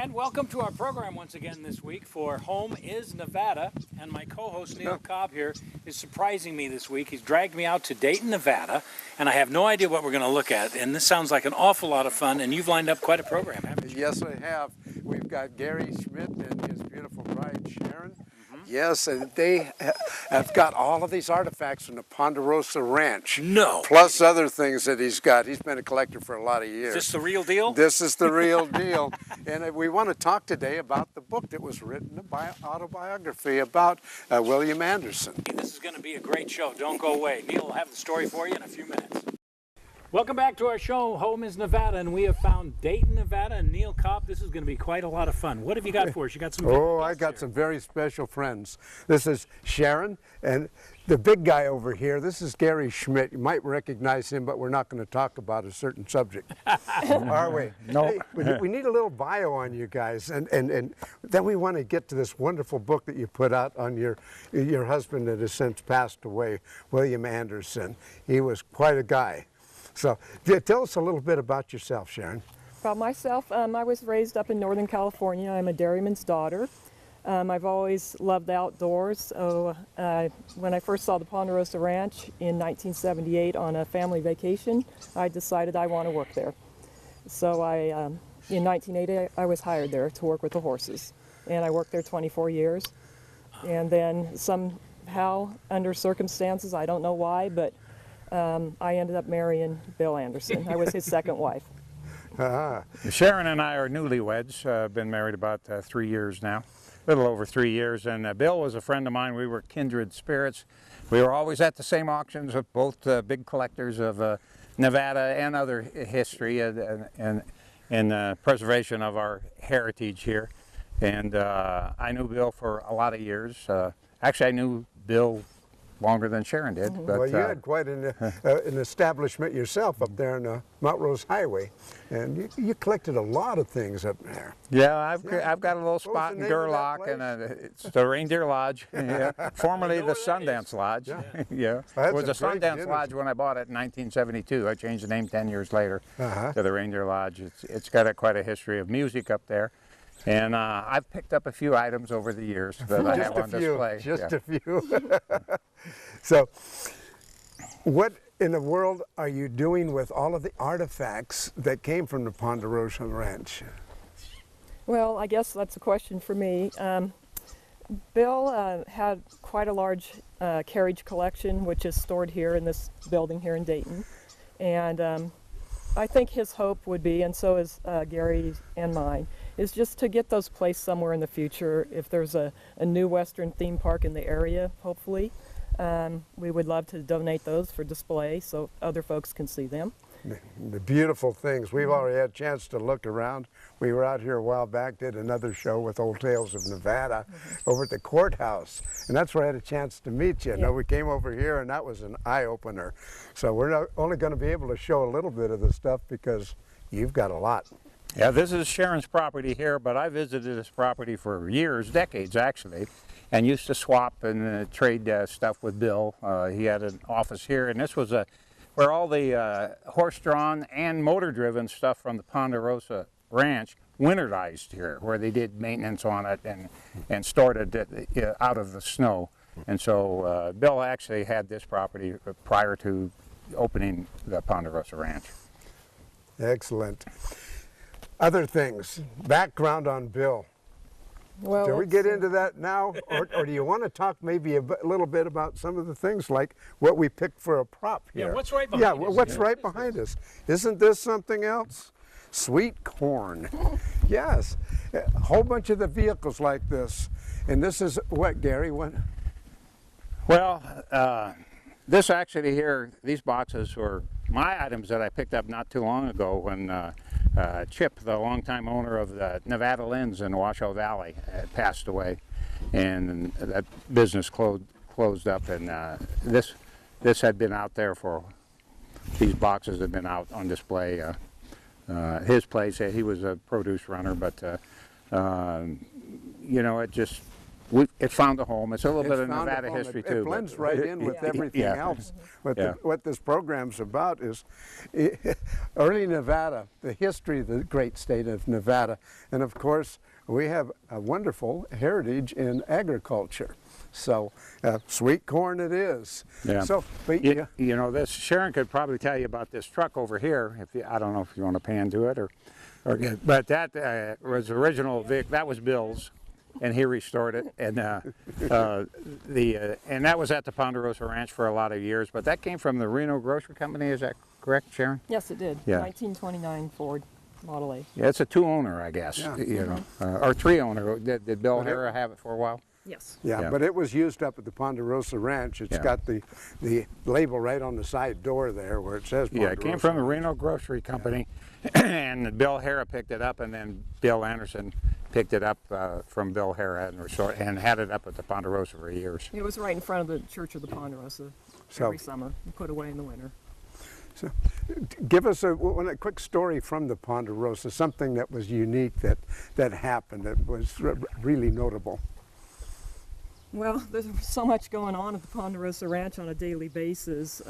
And welcome to our program once again this week for Home is Nevada. And my co-host Neil Cobb here is surprising me this week. He's dragged me out to Dayton, Nevada, and I have no idea what we're going to look at. And this sounds like an awful lot of fun, and you've lined up quite a program, haven't you? Yes, I have. We've got Gary Schmidt and his beautiful bride, Sharon. Yes, and they have got all of these artifacts from the Ponderosa Ranch. No. Plus other things that he's got. He's been a collector for a lot of years. Is this the real deal? This is the real deal. And we want to talk today about the book that was written, an autobiography about William Anderson. This is going to be a great show. Don't go away. Neil will have the story for you in a few minutes. Welcome back to our show, Home is Nevada, and we have found Dayton, Nevada, and Neil Cobb. This is going to be quite a lot of fun. What have you got for us? You got some I got some very special friends. This is Sharon, and the big guy over here, this is Gary Schmidt. You might recognize him, but we're not going to talk about a certain subject, are we? No. Hey, we need a little bio on you guys, and then we want to get to this wonderful book that you put out on your husband that has since passed away, William Anderson. He was quite a guy. So tell us a little bit about yourself, Sharon. About myself, I was raised up in Northern California. I'm a dairyman's daughter. I've always loved the outdoors. So when I first saw the Ponderosa Ranch in 1978 on a family vacation, I decided I want to work there. So in 1980, I was hired there to work with the horses. And I worked there 24 years. And then somehow, under circumstances, I don't know why, but I ended up marrying Bill Anderson. I was his second wife. Sharon and I are newlyweds, been married about 3 years now, a little over 3 years, and Bill was a friend of mine. We were kindred spirits. We were always at the same auctions, both big collectors of Nevada and other history and preservation of our heritage here. And I knew Bill for a lot of years. Actually, I knew Bill longer than Sharon did. But, well, you had quite an establishment yourself up there on Mount Rose Highway, and you collected a lot of things up there. Yeah, I've got a little spot in Gerlach, and it's the Reindeer Lodge, formerly the Sundance Lodge. Yeah, it was the Sundance Lodge when I bought it in 1972. I changed the name 10 years later to the Reindeer Lodge. It's got quite a history of music up there. And I've picked up a few items over the years that I have on display. Just a few. So, what in the world are you doing with all of the artifacts that came from the Ponderosa Ranch? Well, I guess that's a question for me. Bill had quite a large carriage collection, which is stored here in this building here in Dayton. And I think his hope would be, and so is Gary and mine, is just to get those placed somewhere in the future. If there's a new Western theme park in the area, hopefully, we would love to donate those for display so other folks can see them. The beautiful things. We've already had a chance to look around. We were out here a while back, did another show with Old Tales of Nevada over at the courthouse. And that's where I had a chance to meet you. No, we came over here and that was an eye-opener. So we're not only going to be able to show a little bit of the stuff because you've got a lot. Yeah, this is Sharon's property here, but I visited this property for years, decades actually, and used to swap and trade stuff with Bill. He had an office here, and this was where all the horse-drawn and motor-driven stuff from the Ponderosa Ranch winterized here, where they did maintenance on it and stored it out of the snow. And so Bill actually had this property prior to opening the Ponderosa Ranch. Excellent. Other things, background on Bill. Well, Shall we get into that now, or do you want to talk maybe a little bit about some of the things like what we picked for a prop here? Yeah, what's right behind us? Yeah, what's right behind us? Isn't this something else? Sweet corn. Yes, a whole bunch of the vehicles like this. And this is what, Gary? What? Well, this actually here, these boxes were my items that I picked up not too long ago when Chip, the longtime owner of the Nevada Linns in Washoe Valley, passed away, and that business closed up. And this had been out there for, these boxes had been out on display. His place, he was a produce runner, but you know, it just it found a home. It's a little bit of found a Nevada home. history It too. blends but right in with everything yeah. else. What, Yeah. what this program's about is early Nevada, the history of the great state of Nevada. And of course, we have a wonderful heritage in agriculture. So sweet corn it is. Yeah. So, but, You know, this Sharon could probably tell you about this truck over here. If you, I don't know if you want to pan to it or but that was original. That was Bill's, and he restored it. And and that was at the Ponderosa Ranch for a lot of years. But that came from the Reno Grocery Company. Is that correct, Sharon? Yes, it did. Yeah. 1929 Ford Model A. Yeah, it's a 2-owner, I guess. Yeah. You know, or 3-owner. Did Bill Hara have it for a while? Yes. yeah, Yeah. but it was used up at the Ponderosa Ranch. It's Yeah. got the label right on the side door there where it says Ponderosa. Yeah, it came from the Reno Grocery Company, and Bill Hara picked it up, and then Bill Anderson picked it up from Bill Hara and had it up at the Ponderosa for years. It was right in front of the Church of the Ponderosa So- every summer, and put away in the winter. So, give us a quick story from the Ponderosa, something that was unique that happened that was really notable. Well, there's so much going on at the Ponderosa Ranch on a daily basis.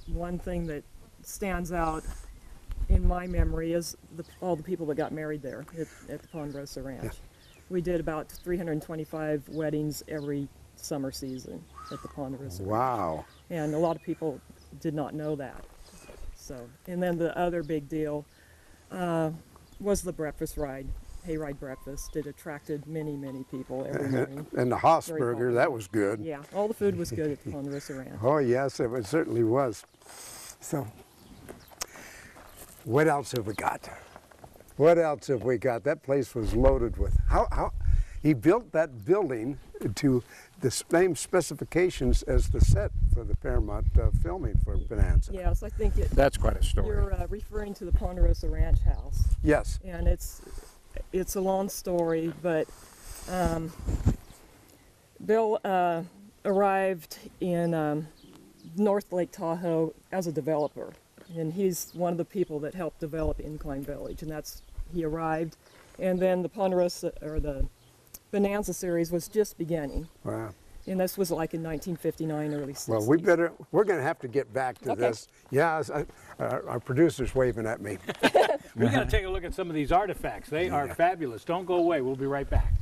One thing that stands out in my memory is all the people that got married there at the Ponderosa Ranch. Yeah. We did about 325 weddings every summer season at the Ponderosa Ranch. Wow. And a lot of people did not know that. So, and then the other big deal was the breakfast ride, hayride breakfast. It attracted many, many people every morning. And the Haasburger, that was good. Yeah, all the food was good at the Ponderosa Ranch. Oh yes, it certainly was. So, what else have we got? What else have we got? That place was loaded with, how he built that building to the same specifications as the set for the Paramount filming for Bonanza. Yes, I think That's quite a story. you're referring to the Ponderosa Ranch house. Yes. And it's a long story, but Bill arrived in North Lake Tahoe as a developer, and he's one of the people that helped develop Incline Village, and he arrived, and then the Ponderosa, or the Bonanza series was just beginning, Wow. and this was like in 1959, early 60s. Well, we're going to have to get back to Okay. this. Yeah, our producer's waving at me. We're going to take a look at some of these artifacts. They are fabulous. Don't go away. We'll be right back.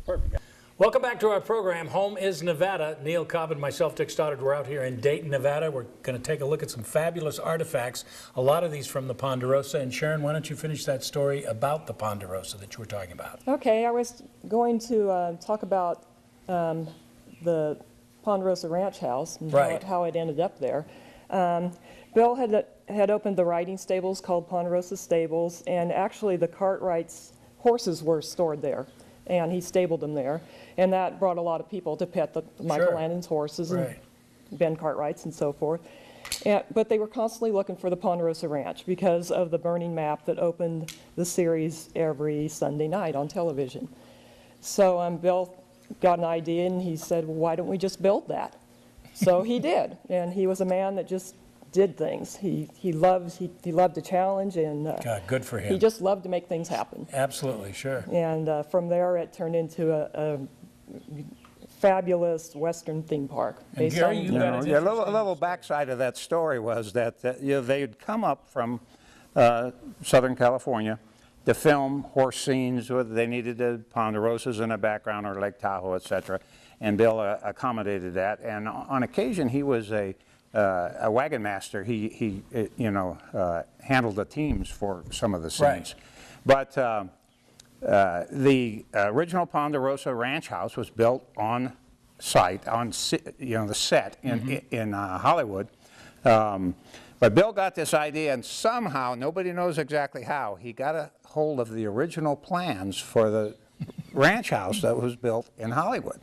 Perfect. Welcome back to our program, Home is Nevada. Neil Cobb and myself, Dick Stoddard, we're out here in Dayton, Nevada. We're going to take a look at some fabulous artifacts, a lot of these from the Ponderosa. And Sharon, why don't you finish that story about the Ponderosa that you were talking about? Okay, I was going to talk about the Ponderosa Ranch house and Right. how it ended up there. Bill had opened the riding stables called Ponderosa Stables, and actually the Cartwright's horses were stored there, and he stabled them there, and that brought a lot of people to pet the Michael Sure. Landon's horses Right. and Ben Cartwright's and so forth. But they were constantly looking for the Ponderosa Ranch because of the burning map that opened the series every Sunday night on television. So Bill got an idea, and he said, well, why don't we just build that? So he did, and he was a man that just did things. He loved a challenge, and God, good for him. he just loved to make things happen. Absolutely, sure. And from there, it turned into a fabulous Western theme park. And Gary, you got an Yeah, a little interesting- backside of that story was that they'd come up from Southern California to film horse scenes. Whether they needed the Ponderosas in the background or Lake Tahoe, etc. And Bill accommodated that. And on occasion, he was a wagon master. He handled the teams for some of the scenes. Right. But the original Ponderosa Ranch house was built on site, the set in Hollywood. But Bill got this idea, and somehow, nobody knows exactly how, he got a hold of the original plans for the ranch house that was built in Hollywood.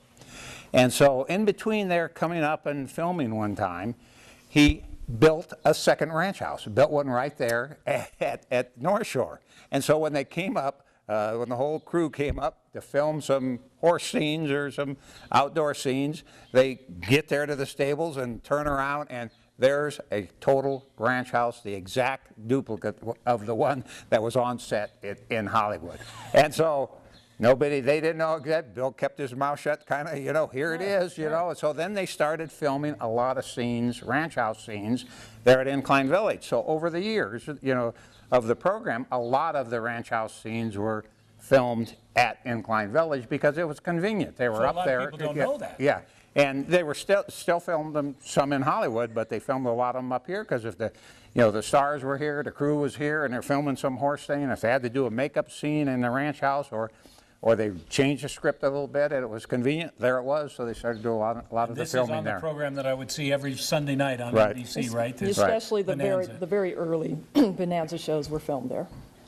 And so in between there coming up and filming one time, he built a second ranch house, built one right there at North Shore. And so when they came up, when the whole crew came up to film some horse scenes or some outdoor scenes, they get there to the stables and turn around, and there's a total ranch house, the exact duplicate of the one that was on set in Hollywood. And so Nobody, they didn't know that. Bill kept his mouth shut, kind of, you know, here it is, you know. So then they started filming a lot of scenes, ranch house scenes, there at Incline Village. So over the years, you know, of the program, a lot of the ranch house scenes were filmed at Incline Village because it was convenient. They were So a up lot of there. people don't know that. Yeah, and they were still filmed them some in Hollywood, but they filmed a lot of them up here because if the, you know, the stars were here, the crew was here, and they're filming some horse thing, and if they had to do a makeup scene in the ranch house or they changed the script a little bit and it was convenient, there it was, so they started to do a lot of the This is filming on the there. program that I would see every Sunday night on Right. NBC, right? This- Especially the Bonanza. very early Bonanza shows were filmed there.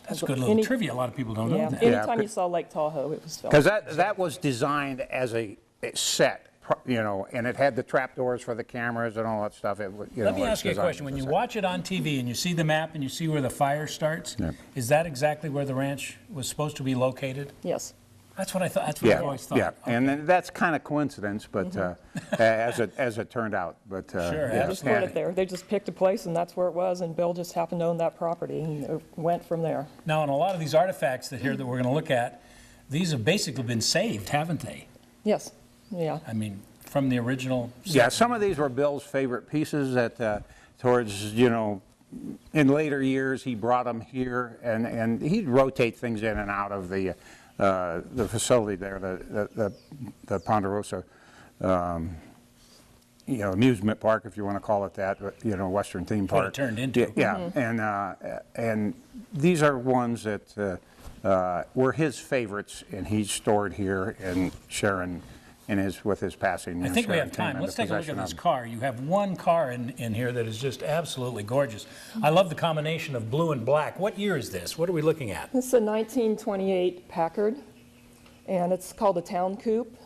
That's good little trivia. A lot of people don't know Yeah, that. anytime you saw Lake Tahoe, it was filmed. Because that was designed as a set, you know, and it had the trapdoors for the cameras and all that stuff. It, you Let know, me it's ask you a designed question. as When you set. watch it on TV and you see the map and you see where the fire starts, Yeah. is that exactly where the ranch was supposed to be located? Yes. That's what I thought. That's what I've always thought. Yeah, and then that's kind of coincidence, but as it turned out. But Sure, yeah. They just put it there. They just picked a place, and that's where it was, and Bill just happened to own that property, and it went from there. Now, on a lot of these artifacts that we're going to look at, these have basically been saved, haven't they? Yes. Yeah. I mean, from the original. Yeah, some of these were Bill's favorite pieces that towards, you know, in later years he brought them here and he'd rotate things in and out of the facility there, the Ponderosa, you know, amusement park, if you want to call it that, but, you know, Western theme What park. it turned into. Yeah, and these are ones that were his favorites, and he's stored here in Sharon, with his passing. I think we Sharon have came time. into Let's take a look at possession this of them. car. You have one car in here that is just absolutely gorgeous. I love the combination of blue and black. What year is this? What are we looking at? It's a 1928 Packard, and it's called a Town Coupe.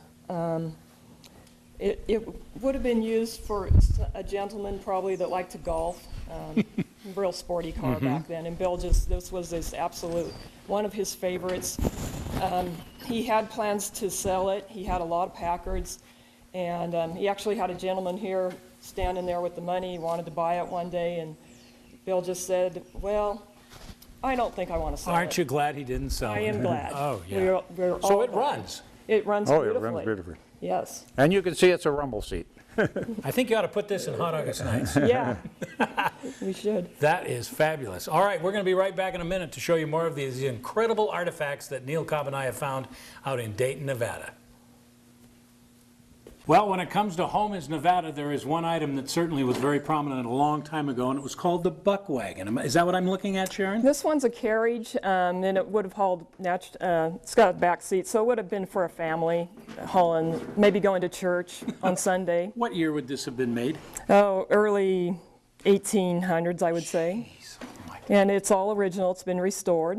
It would have been used for a gentleman probably that liked to golf. Real sporty car back then, and Bill this was his absolute, one of his favorites. He had plans to sell it. He had a lot of Packards, and he actually had a gentleman here standing there with the money. He wanted to buy it one day, and Bill just said, well, I don't think I want to sell it. Aren't you glad he didn't sell I it? am glad. Oh, yeah. We're So all it glad. runs. It runs Oh, beautifully. it runs beautifully. Yes. And you can see it's a rumble seat. I think you ought to put this in hot August nights. Yeah. We should. That is fabulous. All right, we're going to be right back in a minute to show you more of these incredible artifacts that Neil Cobb and I have found out in Dayton, Nevada. Well, when it comes to home is Nevada, there is one item that certainly was very prominent a long time ago, and it was called the buck wagon. Is that what I'm looking at, Sharon? This one's a carriage, and it would have hauled, it's got a back seat, so it would have been for a family hauling, maybe going to church on Sunday. What year would this have been made? Oh, early 1800s, I would say. Jeez, oh my And it's all original, it's been restored.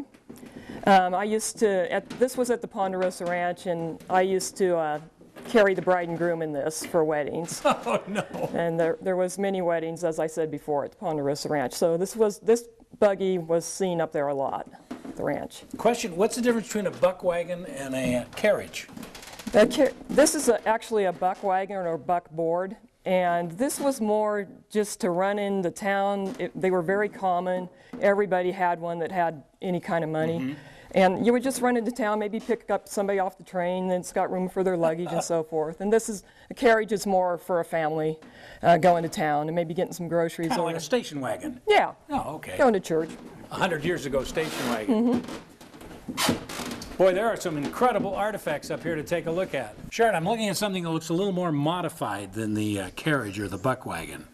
I used to, this was at the Ponderosa Ranch, and I used to carry the bride and groom in this for weddings. Oh, no. And there was many weddings, as I said before, at the Ponderosa Ranch. So this buggy was seen up there a lot at the ranch. Question, what's the difference between a buck wagon and a carriage? This is actually a buck wagon or buck board, and this was more just to run into town. They were very common. Everybody had one that had any kind of money. And you would just run into town, maybe pick up somebody off the train that's got room for their luggage and so forth. And a carriage is more for a family going to town and maybe getting some groceries. Kind of or like a station wagon. Yeah, Oh, okay. going to church. 100 years ago, station wagon. Boy, there are some incredible artifacts up here to take a look at. Sharon, I'm looking at something that looks a little more modified than the carriage or the buck wagon.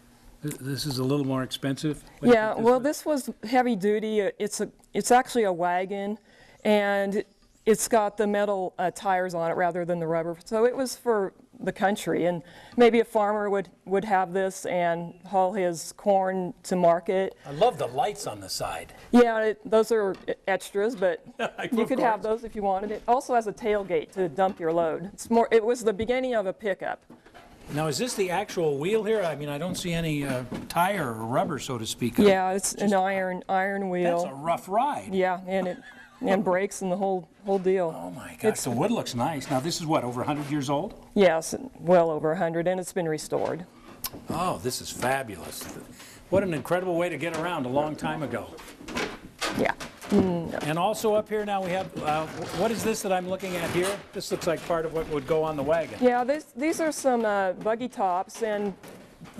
This is a little more expensive? What do you Yeah, think well, was? this was heavy duty. It's actually a wagon, and it's got the metal tires on it rather than the rubber. So it was for the country, and maybe a farmer would have this and haul his corn to market. I love the lights on the side. Yeah, those are extras, but Of you could have course. those if you wanted it. Also has a tailgate to dump your load. It was the beginning of a pickup. Now, is this the actual wheel here? I mean, I don't see any tire or rubber, so to speak. of. Yeah, it's an iron wheel. That's a rough ride. Yeah, and brakes and the whole deal. Oh my gosh, the wood looks nice. Now, this is what, over 100 years old? Yes, well over 100, and it's been restored. Oh, this is fabulous. What an incredible way to get around a long time ago. Yeah. And also up here now we have, what is this that I'm looking at here? This looks like part of what would go on the wagon. Yeah, these are some buggy tops, and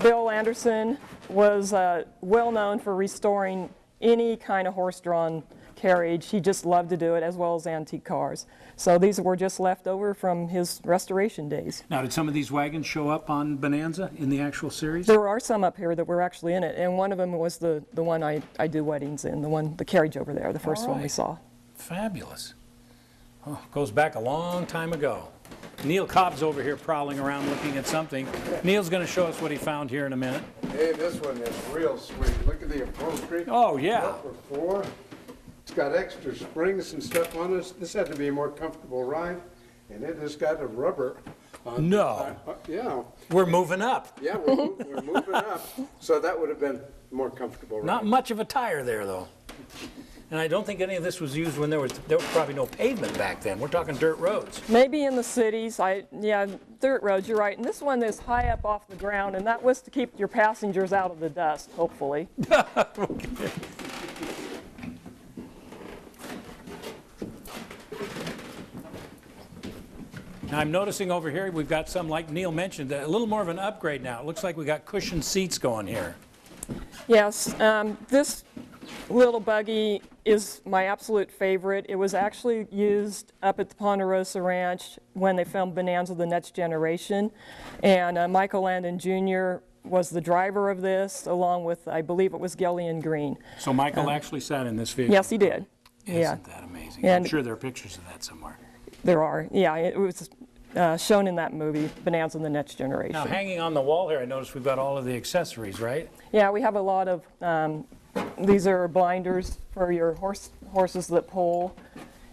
Bill Anderson was well known for restoring any kind of horse-drawn carriage. He just loved to do it, as well as antique cars. So these were just left over from his restoration days. Now, did some of these wagons show up on Bonanza in the actual series? There are some up here that were actually in it, and one of them was the one I do weddings in, the carriage over there, the first one we right. saw. Fabulous. Oh, goes back a long time ago. Neil Cobb's over here prowling around looking at something. Neil's going to show us what he found here in a minute. Hey, this one is real sweet. Look at the upholstery. Oh, yeah. Upper floor. It's got extra springs and stuff on it. This had to be a more comfortable ride, and it has got a rubber. No. Yeah. We're moving up. Yeah, we're moving up. So that would have been a more comfortable ride. Not much of a tire there, though. And I don't think any of this was used when there was probably no pavement back then. We're talking dirt roads. Maybe in the cities, yeah, dirt roads, you're right. And this one is high up off the ground, and that was to keep your passengers out of the dust, hopefully. Okay. Now I'm noticing over here we've got some, like Neil mentioned, a little more of an upgrade now. It looks like we got cushioned seats going here. Yes, this little buggy is my absolute favorite. It was actually used up at the Ponderosa Ranch when they filmed Bonanza: The Next Generation. And Michael Landon Jr. was the driver of this, along with, I believe it was Gillian Green. So Michael actually sat in this vehicle? Yes, he did. Isn't that amazing? And I'm sure there are pictures of that somewhere. there are. Yeah, it was shown in that movie, Bonanza: The Next Generation. Now hanging on the wall here, I noticed we've got all of the accessories, right? Yeah, we have a lot of, these are blinders for your horses that pull,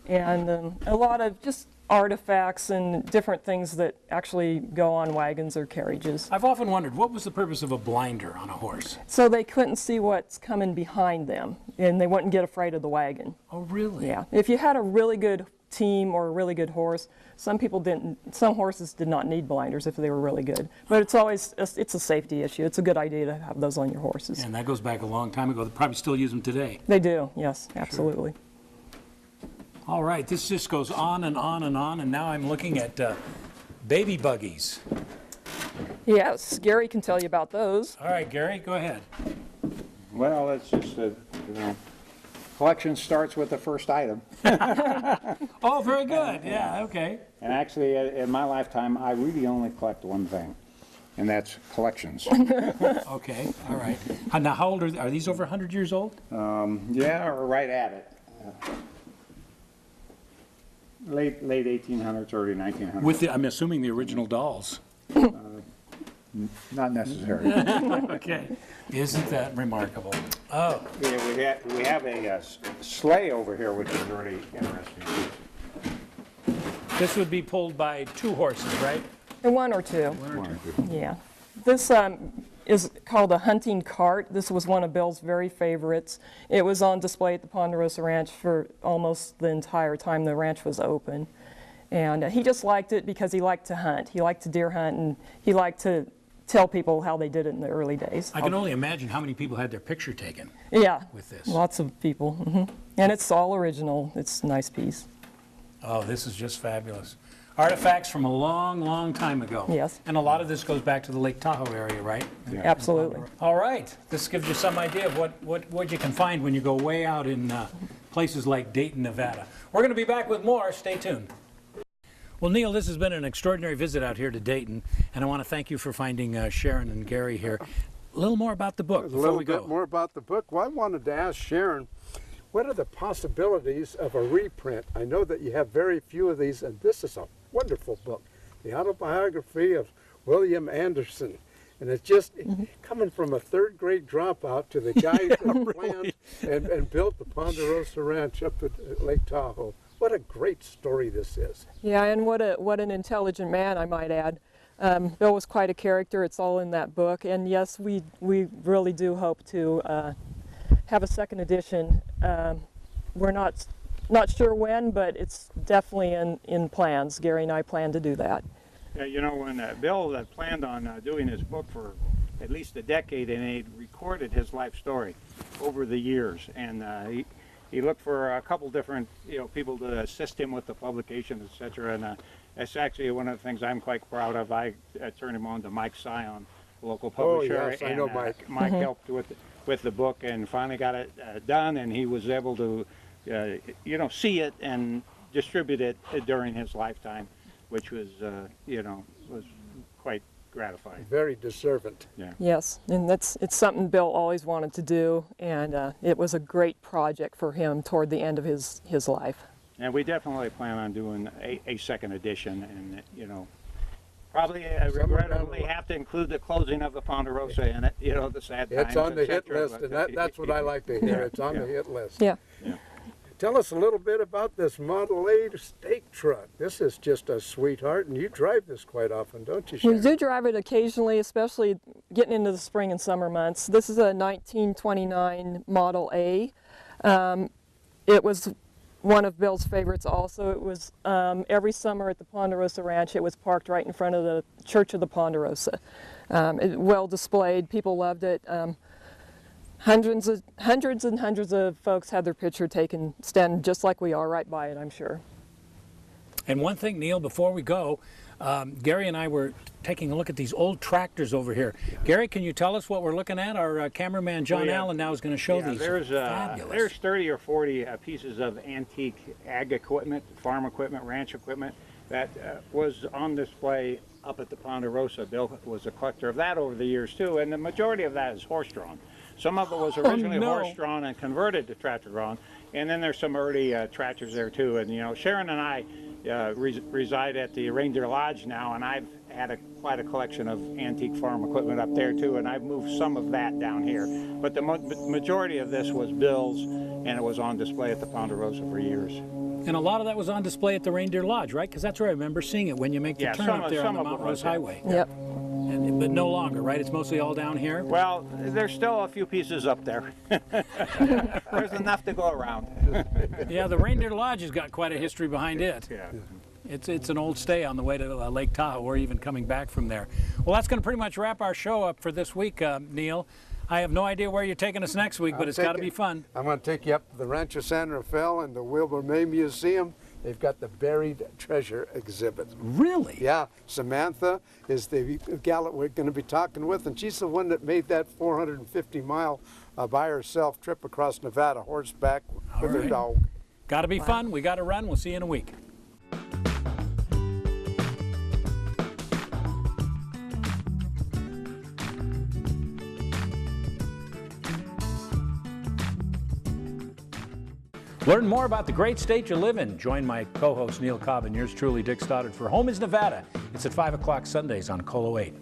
and a lot of just artifacts and different things that actually go on wagons or carriages. I've often wondered, what was the purpose of a blinder on a horse? So they couldn't see what's coming behind them, and they wouldn't get afraid of the wagon. Oh, really? Yeah. If you had a really good team or a really good horse, some horses did not need blinders if they were really good. But it's a safety issue. It's a good idea to have those on your horses. And that goes back a long time ago. They probably still use them today. They do, yes, absolutely. Sure. All right, this just goes on and on and on, and now I'm looking at baby buggies. Yes, Gary can tell you about those. All right, Gary, go ahead. Well, it's just a, collection starts with the first item. Oh, very good. Yeah, okay. And actually, in my lifetime, I really only collect one thing, and that's collections. Okay, all right. Now, how old are these? Over 100 years old? Yeah, or right at it. Late 1800s, early 1900s. With I'm assuming the original dolls. Not necessary. Okay. Isn't that remarkable? Oh. Yeah, we have a sleigh over here, which is really interesting. This would be pulled by 2 horses, right? And one or two. Yeah. This is called a hunting cart. This was one of Bill's very favorites. It was on display at the Ponderosa Ranch for almost the entire time the ranch was open. And he just liked it because he liked to hunt. He liked to deer hunt, and he liked to tell people how they did it in the early days. I can only imagine how many people had their picture taken with this. Lots of people. And it's all original. It's a nice piece. Oh, this is just fabulous. Artifacts from a long, long time ago. Yes. And a lot of this goes back to the Lake Tahoe area, right? Yeah. Absolutely. All right. This gives you some idea of what you can find when you go way out in places like Dayton, Nevada. We're going to be back with more. Stay tuned. Well, Neil, this has been an extraordinary visit out here to Dayton, and I want to thank you for finding Sharon and Gary here. A little more about the book before we go. A little bit more about the book. Well, I wanted to ask Sharon, what are the possibilities of a reprint? I know that you have very few of these, and this is a wonderful book, the autobiography of William Anderson. And it's just coming from a third grade dropout to the guy who planned and built the Ponderosa Ranch up at Lake Tahoe. What a great story this is. Yeah, and what an intelligent man, I might add. Bill was quite a character. It's all in that book. And yes, we really do hope to have a second edition. We're not sure when, but it's definitely in plans. Gary and I plan to do that. Yeah, you know, when Bill planned on doing his book for at least a decade, and he recorded his life story over the years, and he looked for a couple different, people to assist him with the publication, etc. And that's actually one of the things I'm quite proud of. I turned him on to Mike Sion, the local publisher. Oh, yes, I know Mike. Mike helped with the book and finally got it done, and he was able to, see it and distribute it during his lifetime, which was, was quite gratifying. Very deserving. Yeah. Yes, and it's something Bill always wanted to do, and it was a great project for him toward the end of his life. And we definitely plan on doing a second edition, and probably regrettably have to include the closing of the Ponderosa in it. The sad times. It's on the hit etc., list, and that's what I like to hear. It's on the hit list. Yeah. Tell us a little bit about this Model 8 stake truck. This is just a sweetheart, and you drive this quite often, don't you, We Sharon? do drive it occasionally, especially getting into the spring and summer months. This is a 1929 Model A. It was one of Bill's favorites also. It was every summer at the Ponderosa Ranch, it was parked right in front of the Church of the Ponderosa. Well displayed, people loved it. Hundreds and hundreds of folks had their picture taken standing just like we are right by it, I'm sure. And one thing, Neil, before we go, Gary and I were taking a look at these old tractors over here. Gary, can you tell us what we're looking at? Our cameraman John Allen now is going to show these. Fabulous. There's 30 or 40 pieces of antique ag equipment, farm equipment, ranch equipment that was on display up at the Ponderosa. Bill was a collector of that over the years too, and the majority of that is horse-drawn. Some of it was originally horse-drawn and converted to tractor-drawn, and then there's some early tractors there too. And Sharon and I reside at the Reindeer Lodge now, and I've had quite a collection of antique farm equipment up there too, and I've moved some of that down here. But the majority of this was Bill's, and it was on display at the Ponderosa for years. And a lot of that was on display at the Reindeer Lodge, right? Because that's where I remember seeing it when you make the turn up there on the Mount Rose Highway. Yep. But no longer, right? It's mostly all down here? Well, there's still a few pieces up there. There's enough to go around. Yeah, the Reindeer Lodge has got quite a history behind it. Yeah. It's an old stay on the way to Lake Tahoe, or even coming back from there. Well, that's going to pretty much wrap our show up for this week, Neil. I have no idea where you're taking us next week, but it's got to be fun. I'm going to take you up to the Rancho San Rafael and the Wilbur May Museum. They've got the buried treasure exhibit. Really? Yeah, Samantha is the gal that we're going to be talking with, and she's the one that made that 450-mile by herself trip across Nevada, horseback with her dog. Got to be fun. We got to run. We'll see you in a week. Learn more about the great state you live in. Join my co-host Neil Cobb and yours truly, Dick Stoddard, for Home is Nevada. It's at 5 o'clock Sundays on KOLO 8.